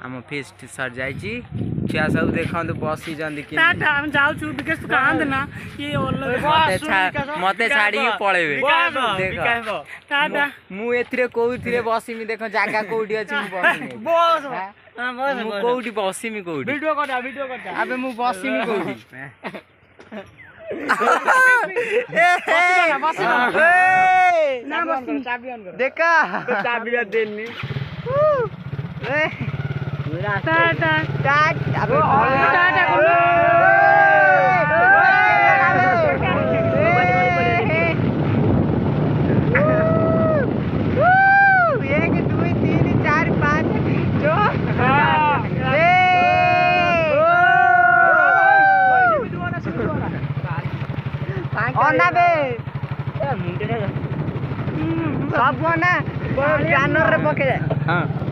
हम fest sir जाइची छुआ सब देखंतु बसी जंदी कि टाटा हम जाउ छु विकास तू कांद ना ये मते छाड़ी के पळेबे देखो टाटा मु एथिरे कोउथिरे बसीमी देखो जागा कोउडी अछि मु बसीमी बस हां बस मु कोउडी बसीमी कोउडी वीडियो करता अबे मु बसीमी कोउडी ना बस चाबी ऑन कर देखा चाबी देनी टाटा टाटा अबे टाटा सब ना जानवर रे पके हां